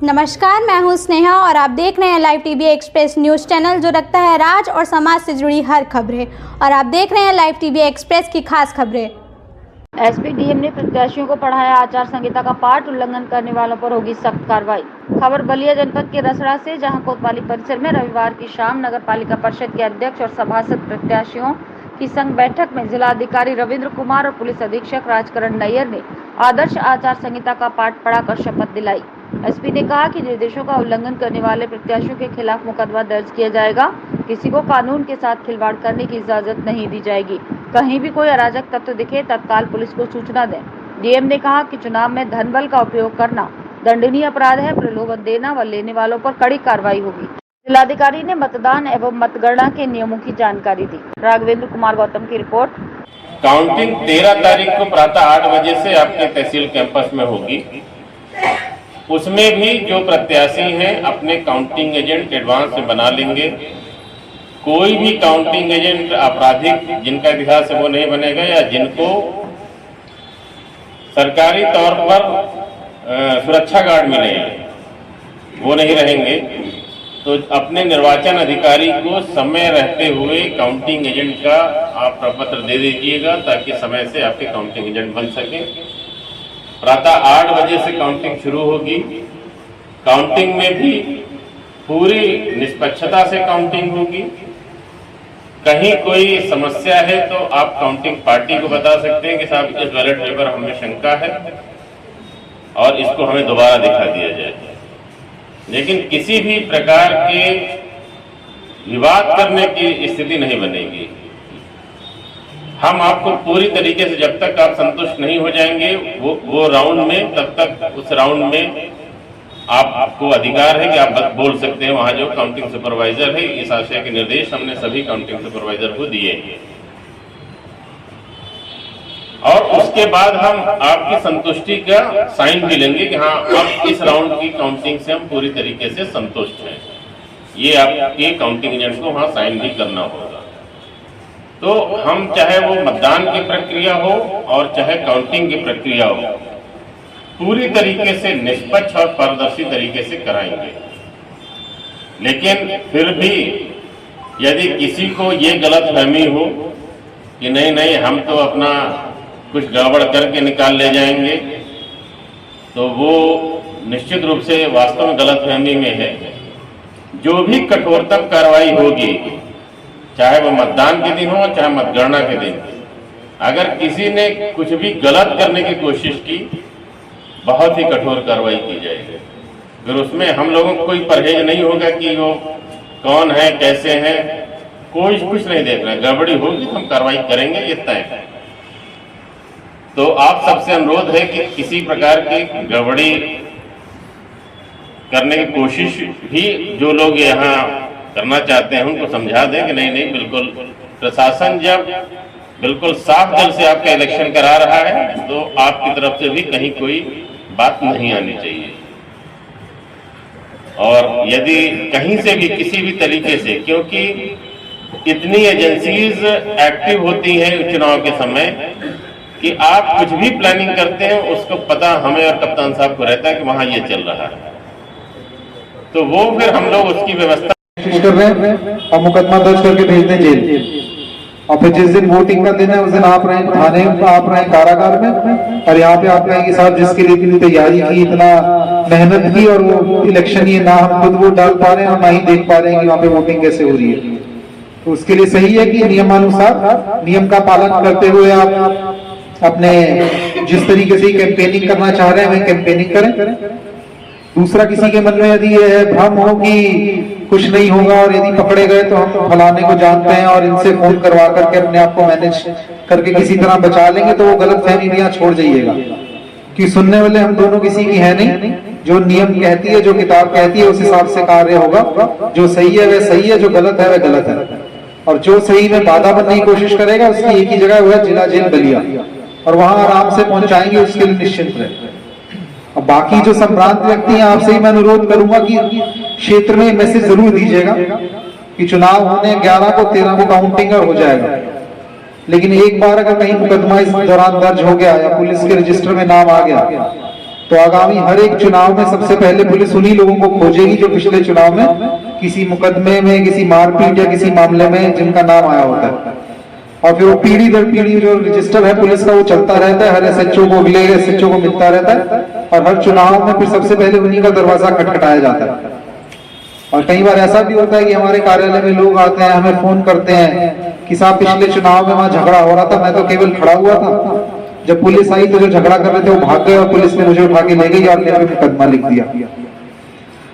नमस्कार, मैं हूं स्नेहा और आप देख रहे हैं live TV express news channel जो रखता है राज और समाज से जुड़ी हर खबरें। और आप देख रहे हैं लाइव टीवी एक्सप्रेस की खास खबरें। एसपी डीएम ने प्रत्याशियों को पढ़ाया आचार संहिता का पाठ, उल्लंघन करने वालों पर होगी सख्त कार्रवाई। खबर बलिया जनपद के रसड़ा से, जहां कोतवाली परिसर में रविवार की शाम नगर पालिका परिषद के अध्यक्ष और सभासद प्रत्याशियों की संघ बैठक में जिलाधिकारी रविंद्र कुमार और पुलिस अधीक्षक राजकरण नैयर ने आदर्श आचार संहिता का पाठ पढ़ाकर शपथ दिलाई। एसपी ने कहा कि निर्देशों का उल्लंघन करने वाले प्रत्याशियों के खिलाफ मुकदमा दर्ज किया जाएगा। किसी को कानून के साथ खिलवाड़ करने की इजाजत नहीं दी जाएगी। कहीं भी कोई अराजक तत्व दिखे तत्काल पुलिस को सूचना दें। डीएम ने कहा कि चुनाव में धन बल का उपयोग करना दंडनीय अपराध है। प्रलोभन देना व लेने वालों पर कड़ी कार्रवाई होगी। जिलाधिकारी ने मतदान एवं मतगणना के नियमों की जानकारी दी। राघवेंद्र कुमार गौतम की रिपोर्ट। काउंटिंग 13 तारीख को प्रातः 8 बजे से आपके तहसील कैंपस में होगी। उसमें भी जो प्रत्याशी हैं अपने काउंटिंग एजेंट एडवांस में बना लेंगे। कोई भी काउंटिंग एजेंट आपराधिक जिनका इतिहास है वो नहीं बनेगा, या जिनको सरकारी तौर पर सुरक्षा गार्ड मिले हैं वो नहीं रहेंगे। तो अपने निर्वाचन अधिकारी को समय रहते हुए काउंटिंग एजेंट का आप प्रपत्र दे दीजिएगा ताकि समय से आपके काउंटिंग एजेंट बन सके। प्रातः 8 बजे से काउंटिंग शुरू होगी। काउंटिंग में भी पूरी निष्पक्षता से काउंटिंग होगी। कहीं कोई समस्या है तो आप काउंटिंग पार्टी को बता सकते हैं कि साहब इस बैलेट पेपर हमें शंका है और इसको हमें दोबारा दिखा दिया जाए। लेकिन किसी भी प्रकार के विवाद करने की स्थिति नहीं बनेगी। हम आपको पूरी तरीके से, जब तक आप संतुष्ट नहीं हो जाएंगे वो राउंड में, तब तक उस राउंड में आपको अधिकार है कि आप बोल सकते हैं। वहां जो काउंटिंग सुपरवाइजर है, इस आशय के निर्देश हमने सभी काउंटिंग सुपरवाइजर को दिए हैं। और उसके बाद हम आपकी संतुष्टि का साइन भी लेंगे कि हाँ, अब इस राउंड की काउंटिंग से हम पूरी तरीके से संतुष्ट हैं। ये आपके काउंटिंग एजेंट को वहां साइन भी करना होगा। तो हम चाहे वो मतदान की प्रक्रिया हो और चाहे काउंटिंग की प्रक्रिया हो, पूरी तरीके से निष्पक्ष और पारदर्शी तरीके से कराएंगे। लेकिन फिर भी यदि किसी को ये गलतफहमी हो कि नहीं हम तो अपना कुछ गड़बड़ करके निकाल ले जाएंगे, तो वो निश्चित रूप से वास्तव में गलतफहमी में है। जो भी कठोरतम कार्रवाई होगी, चाहे वो मतदान के दिन हो चाहे मतगणना के दिन, अगर किसी ने कुछ भी गलत करने की कोशिश की, बहुत ही कठोर कार्रवाई की जाएगी। फिर उसमें हम लोगों को कोई परहेज नहीं होगा कि वो कौन है कैसे है, कोई कुछ नहीं देख रहा है। गड़बड़ी होगी तो हम कार्रवाई करेंगे, ये तय है। तो आप सबसे अनुरोध है कि किसी प्रकार की गड़बड़ी करने की कोशिश भी जो लोग यहाँ करना चाहते हैं उनको समझा दें कि नहीं बिल्कुल प्रशासन जब बिल्कुल साफ दिल से आपका इलेक्शन करा रहा है तो आपकी तरफ से भी कहीं कोई बात नहीं आनी चाहिए। और यदि कहीं से भी किसी भी तरीके से, क्योंकि इतनी एजेंसीज एक्टिव होती हैं चुनाव के समय कि आप कुछ भी प्लानिंग करते हैं उसको पता हमें और कप्तान साहब को रहता है कि वहां ये चल रहा है, तो वो फिर हम लोग उसकी व्यवस्था कर रहे हैं और मुकदमा दर्ज करके भेज दें जेल। और फिर जिस दिन वोटिंग का दिन है उस दिन आप रहे थाने, आप रहे कारागार में, और यहाँ पे आप कहेंगे साहब जिसके लिए इतनी तैयारी की, इतना मेहनत की, और वो इलेक्शन ये ना हम खुद वोट डाल पा रहे हैं और ना ही देख पा रहे हैं कि वहाँ पे वोटिंग कैसे हो रही है। तो उसके लिए सही है कि नियमानुसार नियम का पालन करते हुए आप अपने जिस तरीके से कैंपेनिंग करना चाह रहे हैं वही कैंपेनिंग करें। दूसरा, किसी के मन में यदि यह भ्रम हो कि कुछ नहीं होगा और यदि पकड़े गए तो हम फलाने को जानते हैं और इनसे फोन करवा करके अपने आप को मैनेज करके किसी तरह बचा लेंगे, तो वो गलतफहमी भी यहाँ छोड़ जाइएगा कि सुनने वाले हम दोनों किसी की है नहीं। जो नियम कहती है, जो किताब कहती है, उस हिसाब से कार्य होगा। जो सही है वह सही है, जो गलत है वह गलत है। और जो सही में बाधा बनने की कोशिश करेगा उसकी एक ही जगह हुआ जिला जेल बलिया, और वहां आराम से पहुंचाएंगे, उसके लिए निश्चिंत रहे। अब बाकी जो संभ्रांत व्यक्ति हैं, आपसे ही मैं अनुरोध करूंगा कि क्षेत्र में मैसेज जरूर दीजिएगा कि चुनाव होने 11 को 13 को काउंटिंग हो जाएगा, लेकिन एक बार अगर कहीं मुकदमा इस दौरान दर्ज हो गया या पुलिस के रजिस्टर में नाम आ गया तो आगामी हर एक चुनाव में सबसे पहले पुलिस उन्हीं लोगों को खोजेगी जो पिछले चुनाव में किसी मुकदमे में, किसी मारपीट या किसी मामले में जिनका नाम आया होता है। और फिर वो पीढ़ी दर पीढ़ी जो रजिस्टर है पुलिस का वो चलता रहता है, हर एसएचओ को, अगले एसएचओ को मिलता रहता है, और हर चुनाव में फिर सबसे पहले उन्हीं का दरवाजा खटखटाया जाता है। और कई बार ऐसा भी होता है कि हमारे कार्यालय में लोग आते हैं, हमें फोन करते हैं कि साहब पिछले चुनाव में वहां झगड़ा हो रहा था, मैं तो केवल खड़ा हुआ था, जब पुलिस आई तो जो झगड़ा कर रहे थे वो भाग गए और पुलिस ने मुझे उठा के ले गई और मेरे पे मुकदमा लिख दिया।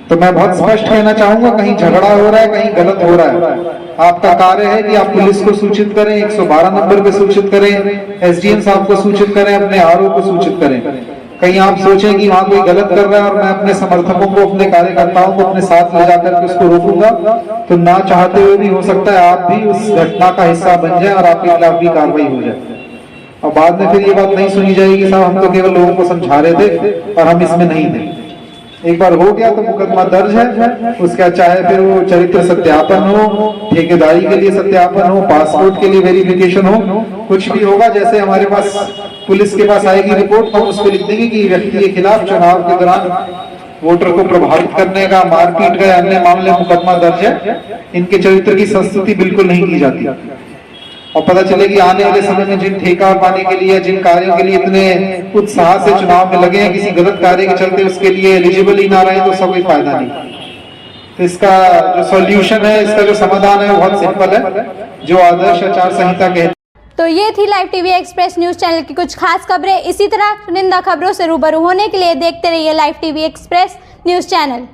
तो मैं बहुत स्पष्ट कहना चाहूंगा, कहीं झगड़ा हो रहा है, कहीं गलत हो रहा है, आपका कार्य है कि आप पुलिस को सूचित करें, 112 नंबर पे सूचित करें, एसडीएम साहब को सूचित करें, अपने आरओ को सूचित करें। कहीं आप सोचें कि वहां कोई गलत कर रहा है और मैं अपने समर्थकों को, अपने कार्यकर्ताओं को अपने साथ ले जाकर के उसको रोकूंगा, तो ना चाहते हुए भी हो सकता है आप भी उस घटना का हिस्सा बन जाए और आपके खिलाफ भी कार्रवाई हो जाए। और बाद में फिर ये बात नहीं सुनी जाएगी साहब हम तो केवल लोगों को समझा रहे थे और हम इसमें नहीं थे। एक बार हो गया तो मुकदमा दर्ज है, उसका चाहे फिर वो चरित्र सत्यापन हो, ठेकेदारी के लिए सत्यापन हो, पासपोर्ट के लिए वेरिफिकेशन हो, कुछ भी होगा। जैसे हमारे पास पुलिस के पास आएगी रिपोर्ट, हम उस पर लिख देंगे कि व्यक्ति के खिलाफ चुनाव के दौरान वोटर को प्रभावित करने का, मारपीट का, अन्य मामले मुकदमा दर्ज है। इनके चरित्र की संस्तुति बिल्कुल नहीं की जाती। और पता चले कि आने वाले समय में जिन ठेका पाने के लिए, जिन कार्यों के लिए इतने उत्साह से चुनाव में लगे हैं, किसी गलत कार्य के चलते उसके लिए एलिजिबल ही ना रहे तो उसका कोई फायदा नहीं। तो इसका जो सॉल्यूशन है, इसका जो समाधान है वो बहुत सिंपल है, जो आदर्श आचार संहिता कहती है। तो ये थी live TV express news channel की कुछ खास खबरें। इसी तरह चुनिंदा खबरों से रूबरू होने के लिए देखते रहिए live TV express news channel.